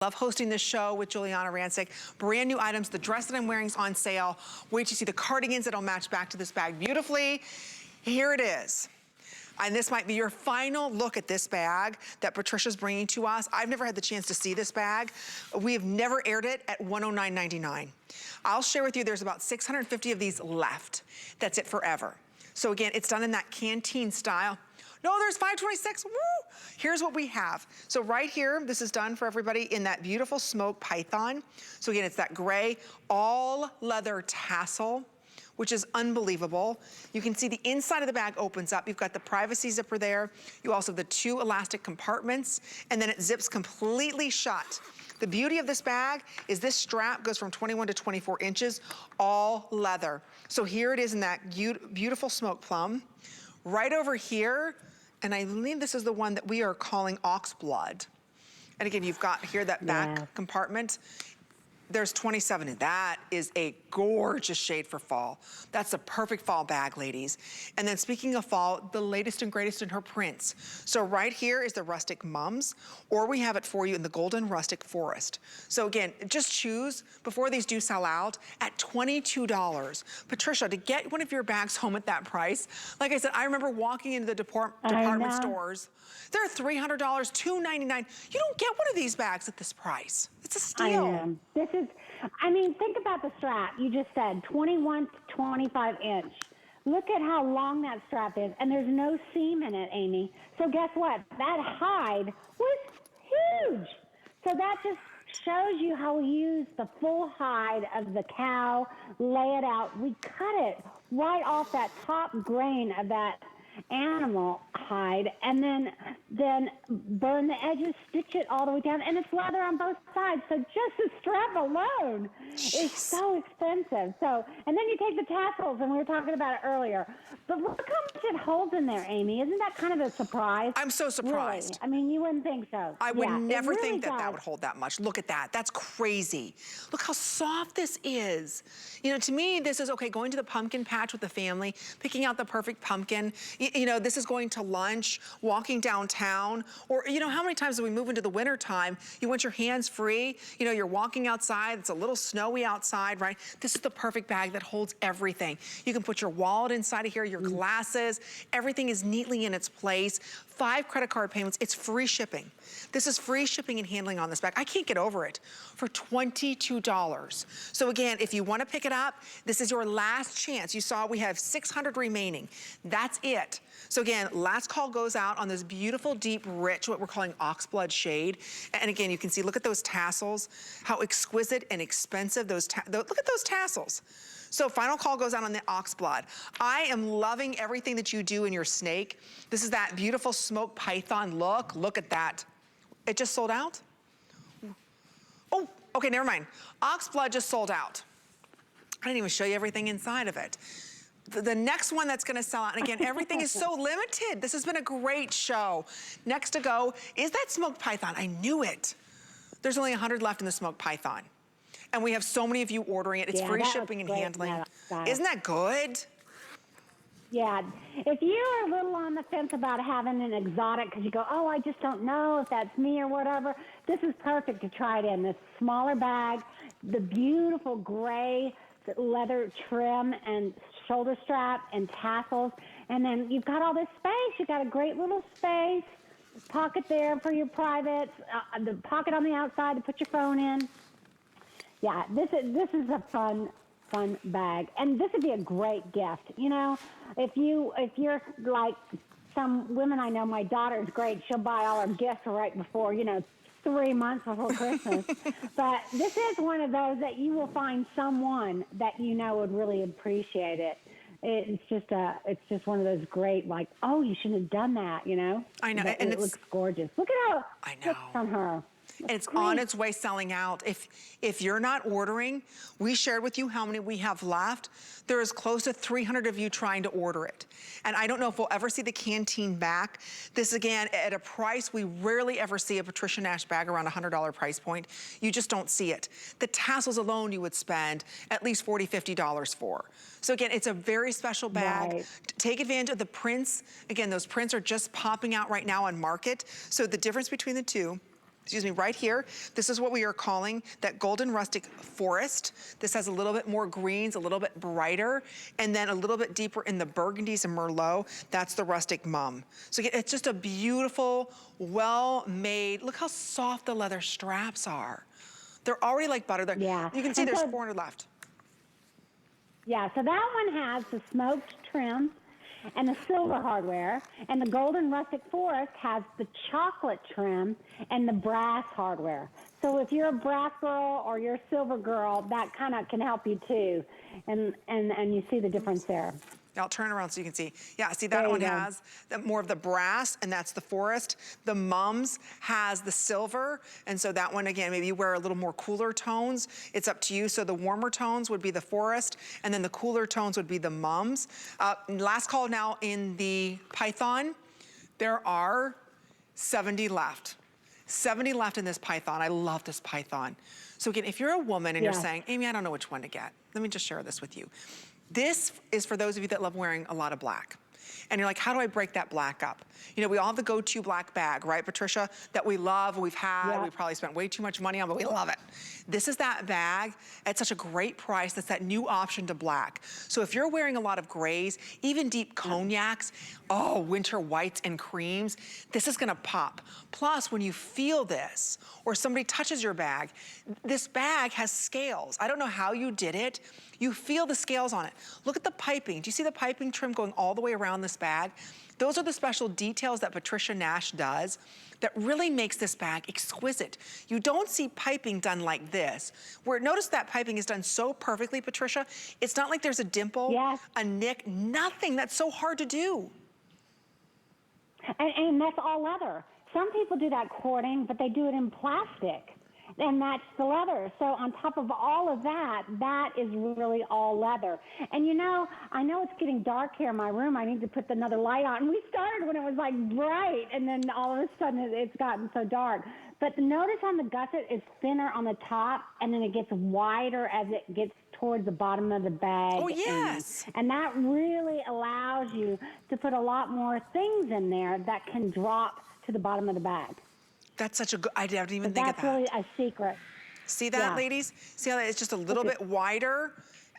Love hosting this show with Juliana Rancic. Brand new items. The dress that I'm wearing is on sale. Wait to see the cardigans that'll match back to this bag beautifully. Here it is. And this might be your final look at this bag that Patricia's bringing to us. I've never had the chance to see this bag. We have never aired it at $109.99. I'll share with you, there's about 650 of these left. That's it forever. So again, it's done in that canteen style. No, there's 526, woo! Here's what we have. So right here, this is done for everybody in that beautiful smoke python. So again, it's that gray, all leather tassel, which is unbelievable. You can see the inside of the bag opens up. You've got the privacy zipper there. You also have the 2 elastic compartments, and then it zips completely shut. The beauty of this bag is this strap goes from 21 to 24 inches, all leather. So here it is in that beautiful smoke plum. Right over here, and I believe this is the one that we are calling Oxblood. And again, you've got here that back compartment. There's 27, and that is a gorgeous shade for fall. That's the perfect fall bag, ladies. And then speaking of fall, the latest and greatest in her prints. So right here is the rustic mums, or we have it for you in the golden rustic forest. So again, just choose before these do sell out at $22. Patricia, to get one of your bags home at that price, like I said, I remember walking into the department stores. They're $300, $299. You don't get one of these bags at this price. It's a steal. I know. This is, I mean, think about the strap. You just said 21 to 25 inch. Look at how long that strap is, and there's no seam in it, Amy. So guess what? That hide was huge. So that just shows you how we use the full hide of the cow, lay it out. We cut it right off that top grain of that animal hide, and then burn the edges, stitch it all the way down, and it's leather on both sides. So just the strap alone is so expensive. So, and then you take the tassels, and we were talking about it earlier. But look how much it holds in there, Amy. Isn't that kind of a surprise? I'm so surprised. Really? I mean, you wouldn't think so. I would never think that that would hold that much. Look at that. That's crazy. Look how soft this is. You know, to me, this is, okay, going to the pumpkin patch with the family, picking out the perfect pumpkin. You know, this is going to lunch, walking downtown, or, you know, how many times do we move into the winter time, you want your hands free, you know, you're walking outside, it's a little snowy outside, right? This is the perfect bag that holds everything. You can put your wallet inside of here, your glasses, everything is neatly in its place. 5 credit card payments, it's free shipping. This is free shipping and handling on this bag. I can't get over it for $22. So again, if you want to pick it up, this is your last chance. You saw we have 600 remaining. That's it. So again, last call goes out on this beautiful, deep, rich, what we're calling Oxblood shade. And again, you can see, look at those tassels, how exquisite and expensive look at those tassels. So final call goes out on the Oxblood. I am loving everything that you do in your snake. This is that beautiful smoke python look. Look at that. It just sold out? Oh, okay, never mind. Oxblood just sold out. I didn't even show you everything inside of it. The next one that's gonna sell out, and again, everything is so limited. This has been a great show. Next to go is that smoked python. I knew it. There's only 100 left in the smoked python. And we have so many of you ordering it. It's free shipping and handling. Isn't that good? Yeah, if you're a little on the fence about having an exotic, because you go, oh, I just don't know if that's me or whatever, this is perfect to try it in. This smaller bag, the beautiful gray leather trim and shoulder strap and tassels, and then you've got all this space. You've got a great little space, pocket there for your privates, the pocket on the outside to put your phone in. Yeah, this is a fun bag, and this would be a great gift. You know, if you're like some women I know, my daughter's great. She'll buy all her gifts right before, you know, 3 months before Christmas. But this is one of those that you will find someone that you know would really appreciate it. It's just one of those great, like, oh, you shouldn't have done that, you know? I know, and it looks gorgeous. Look at how it looks on her. It's on its way selling out. If you're not ordering, we shared with you how many we have left. There is close to 300 of you trying to order it. And I don't know if we'll ever see the canteen back. This, again, at a price, we rarely ever see a Patricia Nash bag around $100 price point. You just don't see it. The tassels alone you would spend at least $40, $50 for. So again, it's a very special bag. Right. Take advantage of the prints. Again, those prints are just popping out right now on market. So the difference between the two excuse me, right here. This is what we are calling that golden rustic forest. This has a little bit more greens, a little bit brighter, and then a little bit deeper in the burgundies and merlot. That's the rustic mum. So again, it's just a beautiful, well-made, look how soft the leather straps are. They're already like butter. Yeah. You can see there's 400 left. Yeah, so that one has the smoked trim and the silver hardware, and the golden rustic forest has the chocolate trim and the brass hardware. So if you're a brass girl or you're a silver girl, that kind of can help you too, and you see the difference there. I'll turn around so you can see. Yeah, see that one has more of the brass, and that's the forest. The mums has the silver, and so that one, again, maybe you wear a little more cooler tones. It's up to you. So the warmer tones would be the forest, and then the cooler tones would be the mums. Last call now in the python. There are 70 left. 70 left in this python. I love this python. So again, if you're a woman and you're saying, Amy, I don't know which one to get, let me just share this with you. This is for those of you that love wearing a lot of black. And you're like, how do I break that black up? You know, we all have the go-to black bag, right, Patricia, that we love, we've had, we probably spent way too much money on, but we love it. This is that bag at such a great price. That's that new option to black. So if you're wearing a lot of grays, even deep cognacs, winter whites and creams, this is gonna pop. Plus, when you feel this, or somebody touches your bag, this bag has scales. I don't know how you did it. You feel the scales on it. Look at the piping. Do you see the piping trim going all the way around this bag? Those are the special details that Patricia Nash does that really makes this bag exquisite. You don't see piping done like this, where notice that piping is done so perfectly, Patricia. It's not like there's a dimple, a nick, nothing. That's so hard to do. And that's all leather. Some people do that cording, but they do it in plastic. And that's the leather. So on top of all of that, that is really all leather. And you know, I know it's getting dark here in my room. I need to put another light on. We started when it was like bright, and then all of a sudden it's gotten so dark. But notice on the gusset, it's thinner on the top, and then it gets wider as it gets towards the bottom of the bag. Oh, yes. And that really allows you to put a lot more things in there that can drop to the bottom of the bag. That's such a good, I didn't even think of that. That's really a secret. See that, ladies? See how it's just a little bit wider?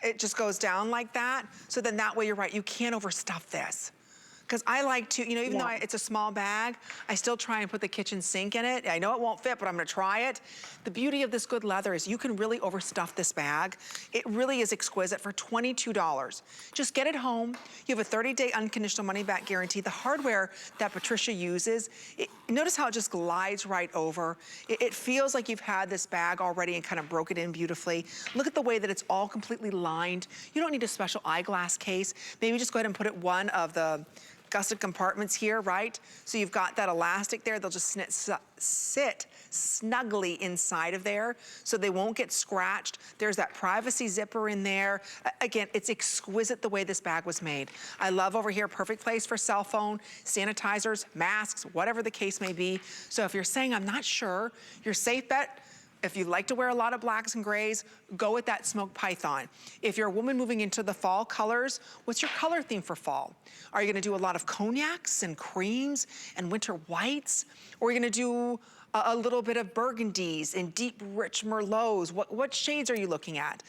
It just goes down like that. So then that way, you're right, you can't overstuff this. Because I like to, you know, even though it's a small bag, I still try and put the kitchen sink in it. I know it won't fit, but I'm gonna try it. The beauty of this good leather is you can really overstuff this bag. It really is exquisite for $22. Just get it home. You have a 30-day unconditional money-back guarantee. The hardware that Patricia uses, notice how it just glides right over. It feels like you've had this bag already and kind of broke it in beautifully. Look at the way that it's all completely lined. You don't need a special eyeglass case. Maybe just go ahead and put it one of the gusset compartments here, right? So you've got that elastic there. They'll just sit snugly inside of there so they won't get scratched. There's that privacy zipper in there. Again, it's exquisite the way this bag was made. I love over here, perfect place for cell phone, sanitizers, masks, whatever the case may be. So if you're saying, I'm not sure, your safe bet, if you like to wear a lot of blacks and grays, go with that smoked python. If you're a woman moving into the fall colors, what's your color theme for fall? Are you gonna do a lot of cognacs and creams and winter whites? Or are you gonna do a little bit of burgundies and deep, rich merlots? What shades are you looking at?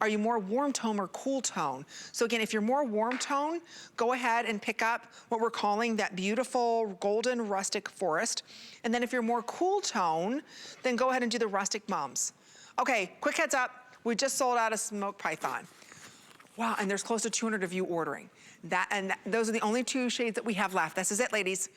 Are you more warm tone or cool tone? So again, if you're more warm tone, go ahead and pick up what we're calling that beautiful golden rustic forest. And then if you're more cool tone, then go ahead and do the rustic mums. Okay, quick heads up, we just sold out of smoked python. Wow, and there's close to 200 of you ordering. Those are the only 2 shades that we have left. This is it, ladies.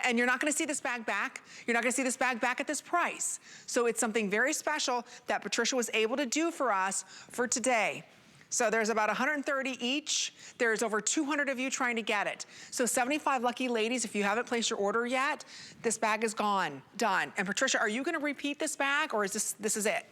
And you're not gonna see this bag back. You're not gonna see this bag back at this price. So it's something very special that Patricia was able to do for us for today. So there's about 130 each. There's over 200 of you trying to get it. So 75 lucky ladies, if you haven't placed your order yet, this bag is gone, done. And Patricia, are you gonna repeat this bag, or is this is it?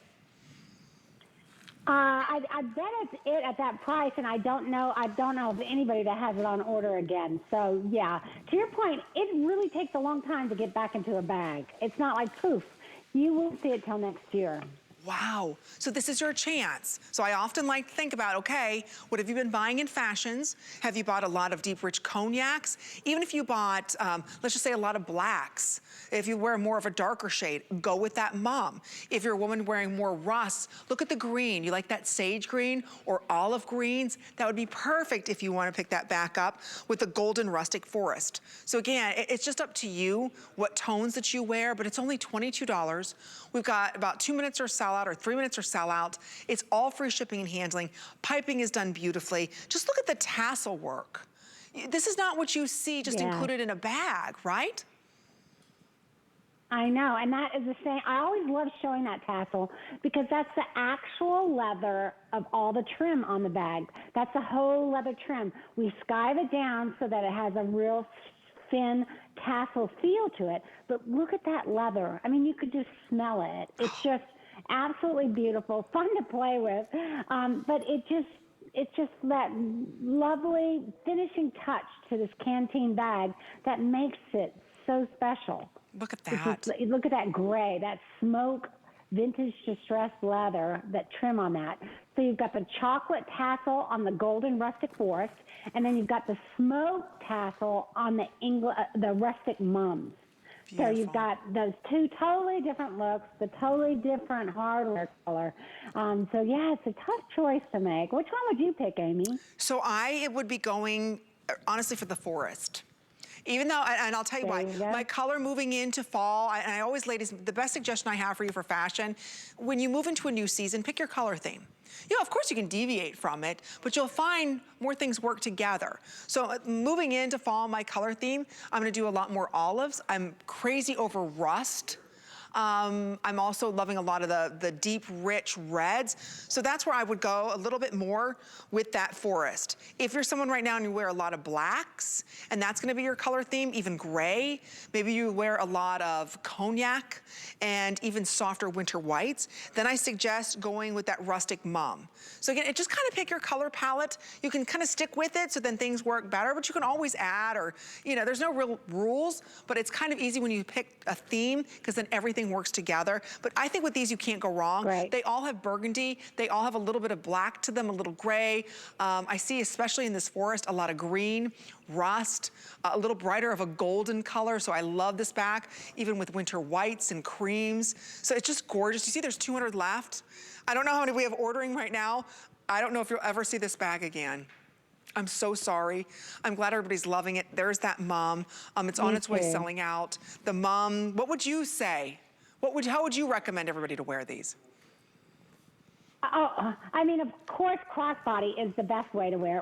I bet it's it at that price, and I don't know of anybody that has it on order again. So yeah, to your point, it really takes a long time to get back into a bag. It's not like poof, you won't see it till next year. Wow, so this is your chance. So I often like to think about, okay, what have you been buying in fashions? Have you bought a lot of deep, rich cognacs? Even if you bought, let's just say a lot of blacks, if you wear more of a darker shade, go with that mum. If you're a woman wearing more rust, look at the green. You like that sage green or olive greens? That would be perfect if you want to pick that back up with the golden rustic forest. So again, it's just up to you what tones that you wear, but it's only $22. We've got about 2 minutes or sell out or 3 minutes or sell out. It's all free shipping and handling. Piping is done beautifully. Just look at the tassel work. This is not what you see just included in a bag, right? I know, and that is the same. I always love showing that tassel because that's the actual leather of all the trim on the bag. That's the whole leather trim. We skive it down so that it has a real thin tassel feel to it, but look at that leather. I mean, you could just smell it. It's just absolutely beautiful, fun to play with, but it's just that lovely finishing touch to this Canteen bag that makes it so special. Look at that. Look at that gray, that smoke vintage distressed leather, that trim on that. So you've got the chocolate tassel on the golden rustic forest, and then you've got the smoke tassel on the rustic mums. Beautiful. So you've got those two totally different looks, the totally different hardware color. So yeah, it's a tough choice to make. Which one would you pick, Amy? So I would be going, honestly, for the forest. Even though, and I'll tell you why, my color moving into fall, and I always, ladies, the best suggestion I have for you for fashion, when you move into a new season, pick your color theme. You know, of course you can deviate from it, but you'll find more things work together. So moving into fall, my color theme, I'm gonna do a lot more olives. I'm crazy over rust. I'm also loving a lot of the deep, rich reds. So that's where I would go a little bit more with that forest. If you're someone right now and you wear a lot of blacks, and that's gonna be your color theme, even gray, maybe you wear a lot of cognac and even softer winter whites, then I suggest going with that rustic mum. So again, it just kind of pick your color palette. You can kind of stick with it so then things work better, but you can always add, or, you know, there's no real rules, but it's kind of easy when you pick a theme because then everything works together. But I think with these, you can't go wrong. Right. They all have burgundy. They all have a little bit of black to them, a little gray. I see, especially in this forest, a lot of green, rust, a little brighter of a golden color. So I love this bag, even with winter whites and creams. So it's just gorgeous. You see there's 200 left. I don't know how many we have ordering right now. I don't know if you'll ever see this bag again. I'm so sorry. I'm glad everybody's loving it. There's that mum. It's on its way selling out. The mum, what would you say? How would you recommend everybody to wear these? Oh, I mean, of course, crossbody is the best way to wear it.